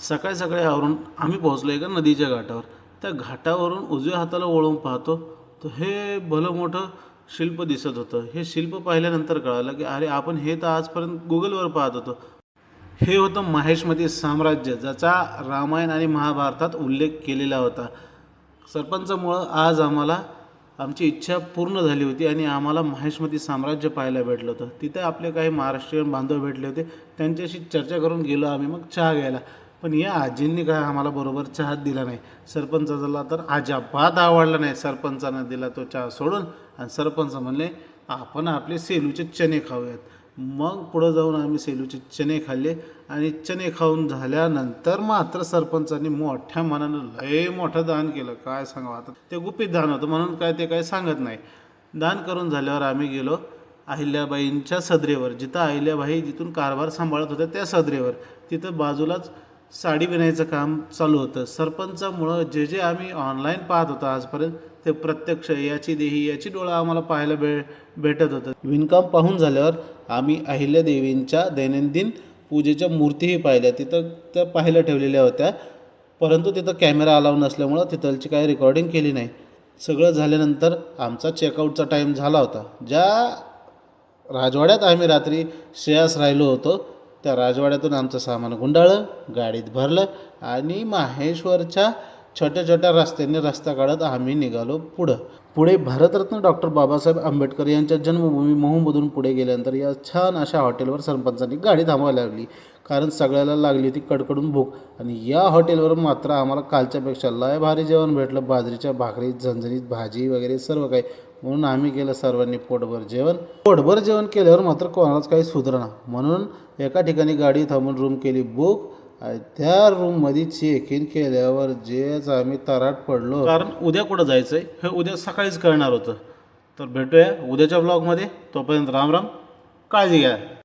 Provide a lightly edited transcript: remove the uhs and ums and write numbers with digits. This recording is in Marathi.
सकाळी सकाळी आवरून आम्ही पोहोचलो एका नदीच्या घाटावर. त्या घाटावरून उजव्या हाताला वळून पाहतो तर हे भलं मोठं शिल्प दिसत होतं. हे शिल्प पाहिल्यानंतर कळालं की अरे आपण हे तर आजपर्यंत गुगलवर पाहत होतो. हे होतं माहेशमती साम्राज्य, ज्याचा रामायण आणि महाभारतात उल्लेख केलेला होता. सरपंचामुळं आज आम्हाला आमची इच्छा पूर्ण झाली होती आणि आम्हाला माहेशमती साम्राज्य पाहायला भेटलं होतं. तिथे आपले काही महाराष्ट्रीयन बांधव भेटले होते. त्यांच्याशी चर्चा करून गेलो आम्ही मग चहा घ्यायला. पण या आजींनी काय आम्हाला बरोबर चहा दिला नाही. सरपंचाला तर अजिबात आवडला नाही. सरपंचानं दिला तो चहा सोडून आणि सरपंच म्हणले आपण आपले सेलूचे चणे खाऊयात. मग पुढं जाऊन आम्ही सेलूचे चणे खाल्ले आणि चणे खाऊन झाल्यानंतर मात्र सरपंचांनी मोठ्या मनानं लय मोठं दान केलं. काय सांगावं आता, ते गुपित दान होतं म्हणून काय ते काय सांगत नाही. दान करून झाल्यावर आम्ही गेलो अहिल्याबाईंच्या सदरेवर, जिथं अहिल्याबाई जिथून कारभार सांभाळत होत्या त्या सदरेवर. तिथं बाजूलाच साडी विणायचं काम चालू होतं. सरपंचामुळं जे जे आम्ही ऑनलाईन पाहत होतो आजपर्यंत ते प्रत्यक्ष याची देही याची डोळा आम्हाला पाहायला भेटत होतं. विणकाम पाहून झाल्यावर आम्ही अहिल्यादेवींच्या दैनंदिन पूजेच्या मूर्तीही पाहिल्या. तिथं त्या पाहायला ठेवलेल्या होत्या, परंतु तिथं कॅमेरा अलाव नसल्यामुळं तिथलची काही रेकॉर्डिंग केली नाही. सगळं झाल्यानंतर आमचा चेकआउटचा टाईम झाला होता. ज्या राजवाड्यात आम्ही रात्री श्रेयास राहिलो होतो त्या राजवाड्यातून आमचं सामान गुंडाळलं, गाडीत भरलं आणि माहेश्वरच्या छोट्या छोट्या रस्त्याने रस्ता काढत आम्ही निघालो पुढे भारतरत्न डॉक्टर बाबासाहेब आंबेडकर यांच्या जन्मभूमी महूमधून पुढे गेल्यानंतर या छान अशा हॉटेलवर सरपंचांनी गाडी थांबवायला लागली. कारण सगळ्याला लागली होती कडकडून भूक. आणि या हॉटेलवर मात्र आम्हाला कालच्यापेक्षा लय भारी जेवण भेटलं. बाजरीच्या भाकरी, झणझणीत भाजी वगैरे सर्व काही. म्हणून आम्ही केलं सर्वांनी पोटभर जेवण केल्यावर मात्र कोणालाच काही सुधारणा. म्हणून एका ठिकाणी गाडी थांबून रूम केली बुक. त्या रूममध्ये चेक इन केल्यावर जेच आम्ही तराट पडलो. कारण उद्या कुठं जायचं आहे हे उद्या सकाळीच कळणार होतं. तर भेटूया उद्याच्या ब्लॉगमध्ये. तोपर्यंत राम राम, काळजी घ्या.